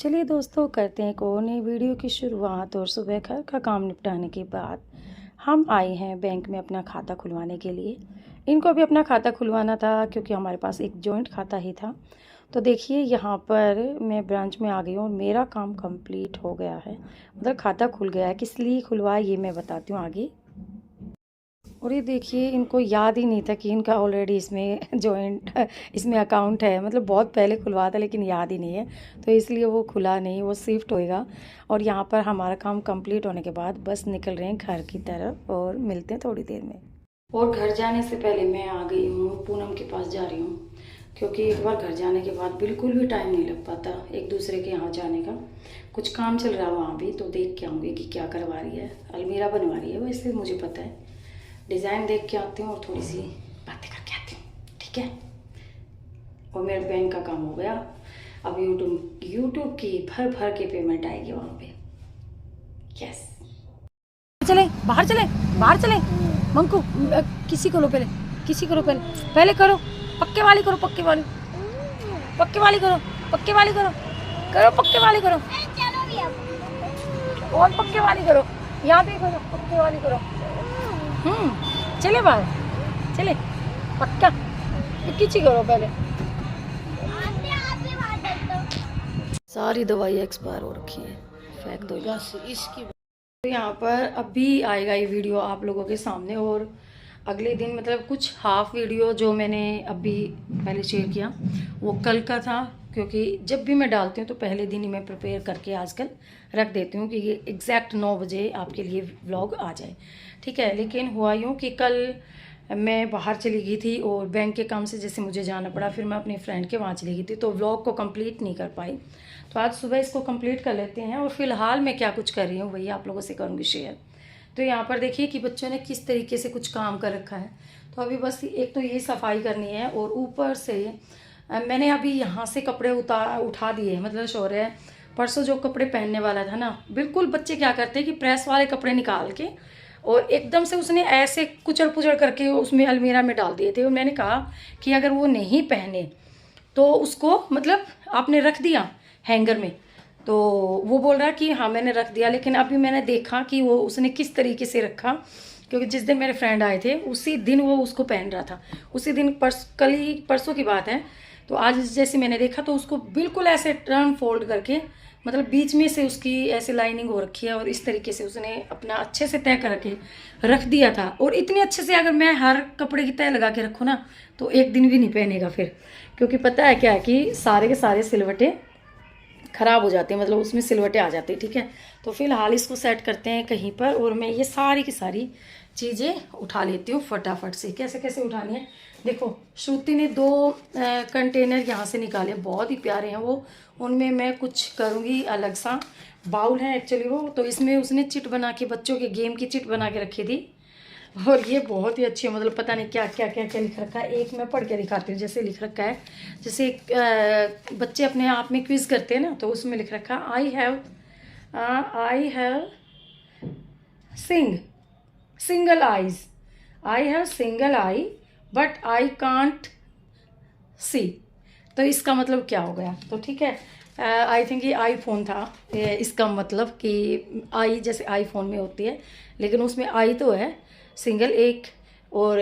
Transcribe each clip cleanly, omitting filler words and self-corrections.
चलिए दोस्तों, करते हैं एक और नई वीडियो की शुरुआत। और सुबह घर का काम निपटाने के बाद हम आए हैं बैंक में अपना खाता खुलवाने के लिए। इनको भी अपना खाता खुलवाना था क्योंकि हमारे पास एक जॉइंट खाता ही था। तो देखिए यहाँ पर मैं ब्रांच में आ गई हूँ और मेरा काम कंप्लीट हो गया है, मतलब खाता खुल गया है। किस लिए खुलवाया ये मैं बताती हूँ आगे। और ये देखिए, इनको याद ही नहीं था कि इनका ऑलरेडी इसमें जॉइंट इसमें अकाउंट है, मतलब बहुत पहले खुलवा था लेकिन याद ही नहीं है, तो इसलिए वो खुला नहीं, वो शिफ्ट होएगा। और यहाँ पर हमारा काम कंप्लीट होने के बाद बस निकल रहे हैं घर की तरफ और मिलते हैं थोड़ी देर में। और घर जाने से पहले मैं आ गई हूँ, पूनम के पास जा रही हूँ क्योंकि एक बार घर जाने के बाद बिल्कुल भी टाइम नहीं लग पाता एक दूसरे के यहाँ जाने का। कुछ काम चल रहा है वहाँ भी, तो देख के आऊँगी कि क्या करवा रही है। अलमीरा बनवा रही है, वैसे मुझे पता है। डिज़ाइन देख के आती हूँ और थोड़ी सी बातें करके आती हूँ, ठीक है। और मेरा बैंक का काम हो गया। अब यूट्यूब की भर भर के पेमेंट आएगी वहाँ पे। यस, चले बाहर, चले बाहर, चले मंकू। किसी को लो पहले, किसी को लो पहले, पहले करो पक्के वाली, करो पक्के वाली, पक्के वाली करो, पक्के वाली करो, करो पक्के वाली करो, और पक्के वाली करो, यहाँ पे करो पक्के वाली करो। चले बाहर, चले पक्का किची करो पहले। सारी दवाई एक्सपायर हो रखी है, फेंक दो बस इसकी। तो यहाँ पर अभी आएगा ये वीडियो आप लोगों के सामने, और अगले दिन मतलब कुछ हाफ वीडियो जो मैंने अभी पहले शेयर किया वो कल का था, क्योंकि जब भी मैं डालती हूँ तो पहले दिन ही मैं प्रिपेयर करके आजकल रख देती हूँ कि ये एग्जैक्ट 9 बजे आपके लिए व्लॉग आ जाए, ठीक है। लेकिन हुआ यूँ कि कल मैं बाहर चली गई थी और बैंक के काम से जैसे मुझे जाना पड़ा, फिर मैं अपनी फ्रेंड के वहाँ चली गई थी, तो व्लॉग को कंप्लीट नहीं कर पाई। तो आज सुबह इसको कंप्लीट कर लेते हैं, और फिलहाल मैं क्या कुछ कर रही हूँ वही आप लोगों से करूँगी शेयर। तो यहाँ पर देखिए कि बच्चों ने किस तरीके से कुछ काम कर रखा है। तो अभी बस एक तो ये सफाई करनी है, और ऊपर से मैंने अभी यहाँ से कपड़े उठा दिए, मतलब शौर्य परसों जो कपड़े पहनने वाला था ना, बिल्कुल बच्चे क्या करते हैं कि प्रेस वाले कपड़े निकाल के और एकदम से उसने ऐसे कुचड़ पुचड़ करके उसमें अलमीरा में डाल दिए थे। और मैंने कहा कि अगर वो नहीं पहने तो उसको मतलब आपने रख दिया हैंगर में, तो वो बोल रहा कि हाँ मैंने रख दिया। लेकिन अभी मैंने देखा कि वो उसने किस तरीके से रखा, क्योंकि जिस दिन मेरे फ्रेंड आए थे उसी दिन वो उसको पहन रहा था, उसी दिन कल ही परसों की बात है। तो आज जैसे मैंने देखा तो उसको बिल्कुल ऐसे टर्न फोल्ड करके, मतलब बीच में से उसकी ऐसे लाइनिंग हो रखी है, और इस तरीके से उसने अपना अच्छे से तय करके रख दिया था। और इतने अच्छे से अगर मैं हर कपड़े की तय लगा के रखूँ ना तो एक दिन भी नहीं पहनेगा फिर, क्योंकि पता है क्या है कि सारे के सारे सिलवटे ख़राब हो जाते हैं, मतलब उसमें सिलवटें आ जाती है, ठीक है। तो फिलहाल इसको सेट करते हैं कहीं पर, और मैं ये सारी की सारी चीज़ें उठा लेती हूँ फटाफट से। कैसे कैसे उठानी है देखो, श्रुति ने 2 कंटेनर यहाँ से निकाले, बहुत ही प्यारे हैं वो। उनमें मैं कुछ करूँगी अलग सा। बाउल है एक्चुअली वो, तो इसमें उसने चिट बना के, बच्चों के गेम की चिट बना के रखी थी। और ये बहुत ही अच्छी है, मतलब पता नहीं क्या क्या क्या क्या लिख रखा है। एक मैं पढ़ के दिखाती हूँ, जैसे लिख रखा है, जैसे बच्चे अपने आप में क्विज करते हैं ना, तो उसमें लिख रखा है I have single eyes, I have single I but I can't see. तो इसका मतलब क्या हो गया, तो ठीक है। आई थिंक ये आईफोन था, इसका मतलब कि आई जैसे आईफोन में होती है, लेकिन उसमें आई तो है सिंगल एक, और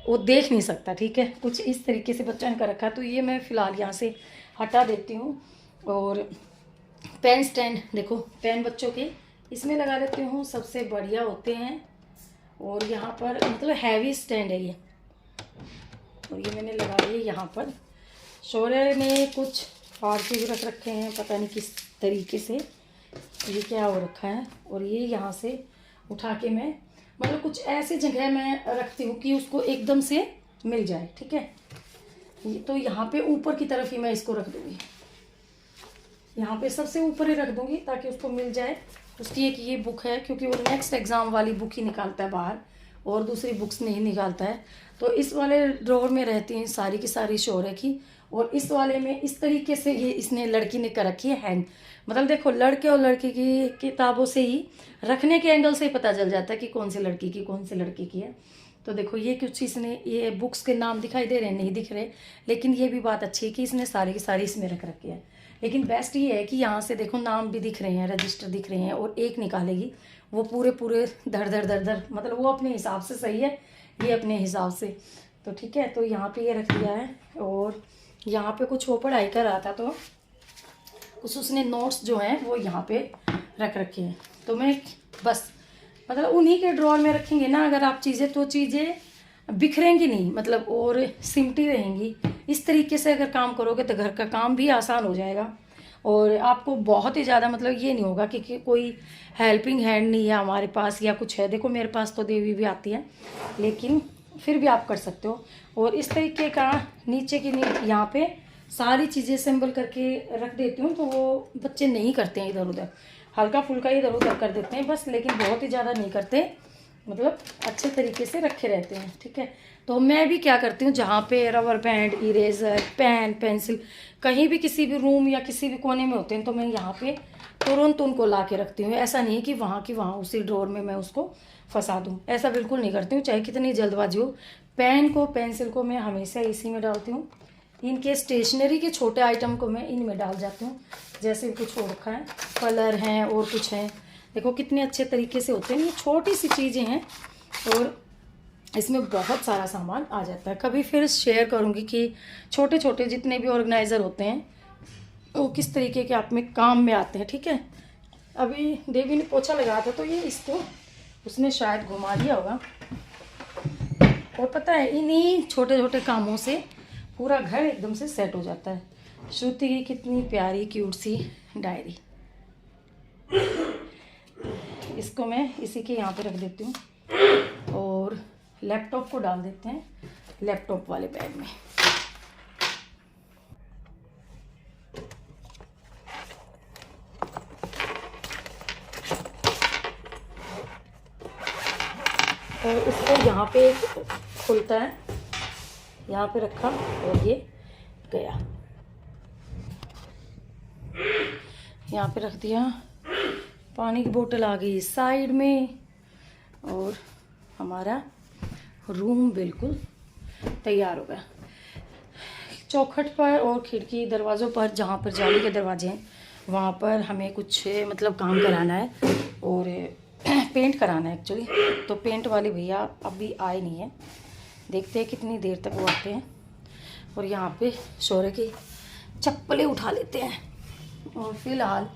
वो देख नहीं सकता, ठीक है। कुछ इस तरीके से बच्चा ने कर रखा। तो ये मैं फ़िलहाल यहाँ से हटा देती हूँ। और पेन स्टैंड देखो, पेन बच्चों के इसमें लगा देती हूँ, सबसे बढ़िया होते हैं। और यहाँ पर मतलब हैवी स्टैंड है ये, और ये मैंने लगा दिए यहाँ पर। शौर्य ने कुछ फाड़ के भी रख रखे हैं, पता नहीं किस तरीके से, ये क्या हो रखा है। और ये यहाँ से उठा के मैं मतलब कुछ ऐसी जगह मैं रखती हूँ कि उसको एकदम से मिल जाए, ठीक है। ये तो यहाँ पे ऊपर की तरफ ही मैं इसको रख दूँगी, यहाँ पे सबसे ऊपर ही रख दूँगी ताकि उसको मिल जाए। उसकी एक ये बुक है, क्योंकि वो नेक्स्ट एग्ज़ाम वाली बुक ही निकालता है बाहर, और दूसरी बुक्स नहीं निकालता है। तो इस वाले ड्रॉवर में रहती हैं सारी की सारी शौर्य की, और इस वाले में इस तरीके से ये इसने लड़की ने कर रखी है हैंग। मतलब देखो, लड़के और लड़की की किताबों से ही रखने के एंगल से ही पता चल जाता है कि कौन से लड़की की कौन से लड़के की है। तो देखो ये कुछ इसने, ये बुक्स के नाम दिखाई दे रहे हैं, नहीं दिख रहे, लेकिन ये भी बात अच्छी है कि इसने सारी की सारी इसमें रख रखी है। लेकिन बेस्ट ये है कि यहाँ से देखो नाम भी दिख रहे हैं, रजिस्टर दिख रहे हैं, और एक निकालेगी वो पूरे पूरे धड़ धड़ धड़ धड़, मतलब वो अपने हिसाब से सही है, ये अपने हिसाब से। तो ठीक है, तो यहाँ पे ये रख दिया है। और यहाँ पे कुछ वो पढ़ाई कर रहा था तो कुछ उसने नोट्स जो हैं वो यहाँ पे रख रखे हैं। तो मैं बस मतलब उन्हीं के ड्रॉर में रखेंगे ना अगर आप चीज़ें, तो चीज़ें बिखरेंगी नहीं, मतलब और सिमटी रहेंगी। इस तरीके से अगर काम करोगे तो घर का काम भी आसान हो जाएगा, और आपको बहुत ही ज़्यादा मतलब ये नहीं होगा कि कोई हेल्पिंग हैंड नहीं है हमारे पास या कुछ है। देखो मेरे पास तो देवी भी आती है, लेकिन फिर भी आप कर सकते हो। और इस तरीके का नीचे की यहाँ पे सारी चीज़ें असेंबल करके रख देती हूँ, तो वो बच्चे नहीं करते हैं इधर उधर, हल्का फुल्का इधर उधर कर देते हैं बस, लेकिन बहुत ही ज़्यादा नहीं करते, मतलब अच्छे तरीके से रखे रहते हैं। ठीक है, तो मैं भी क्या करती हूँ, जहाँ पे rubber band, eraser, pen, pencil कहीं भी किसी भी रूम या किसी भी कोने में होते हैं, तो मैं यहाँ पे तुरंत उनको ला के रखती हूँ। ऐसा नहीं कि वहाँ की वहाँ उसी ड्रॉर में मैं उसको फंसा दूँ, ऐसा बिल्कुल नहीं करती हूँ, चाहे कितनी जल्दबाजी हो। पेन को, पेंसिल को मैं हमेशा इसी में डालती हूँ। इनके स्टेशनरी के छोटे आइटम को मैं इनमें डाल जाती हूँ, जैसे कुछ हो रखा है, कलर हैं और कुछ हैं, देखो कितने अच्छे तरीके से होते हैं। ये छोटी सी चीज़ें हैं और इसमें बहुत सारा सामान आ जाता है। कभी फिर शेयर करूँगी कि छोटे छोटे जितने भी ऑर्गेनाइज़र होते हैं वो किस तरीके के आप में काम में आते हैं। ठीक है, अभी देवी ने पोछा लगाया था तो ये इसको उसने शायद घुमा दिया होगा। और पता है इन्हीं छोटे छोटे कामों से पूरा घर एकदम से सेट हो जाता है। श्रुति की कितनी प्यारी क्यूट सी डायरी, इसको मैं इसी के यहाँ पे रख देती हूँ और लैपटॉप को डाल देते हैं लैपटॉप वाले बैग में। और इसको यहाँ पे खुलता है, यहाँ पे रखा और ये गया, यहाँ पे रख दिया। पानी की बोतल आ गई साइड में और हमारा रूम बिल्कुल तैयार हो गया। चौखट पर और खिड़की दरवाज़ों पर, जहाँ पर जाली के दरवाजे हैं वहाँ पर हमें कुछ मतलब काम कराना है और पेंट कराना है एक्चुअली। तो पेंट वाले भैया अभी आए नहीं हैं, देखते हैं कितनी देर तक वो आते हैं। और यहाँ पे शौर्य की चप्पलें उठा लेते हैं। और फिलहाल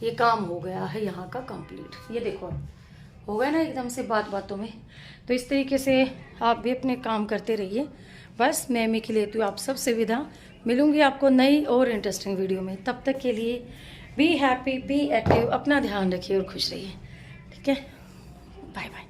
ये काम हो गया है यहाँ का कंप्लीट। ये देखो हो गया ना एकदम से बातों में। तो इस तरीके से आप भी अपने काम करते रहिए। बस मैं मिकी लेती हूँ आप सबसे विदा। मिलूंगी आपको नई और इंटरेस्टिंग वीडियो में। तब तक के लिए बी हैप्पी, बी एक्टिव, अपना ध्यान रखिए और खुश रहिए। ठीक है, बाय बाय।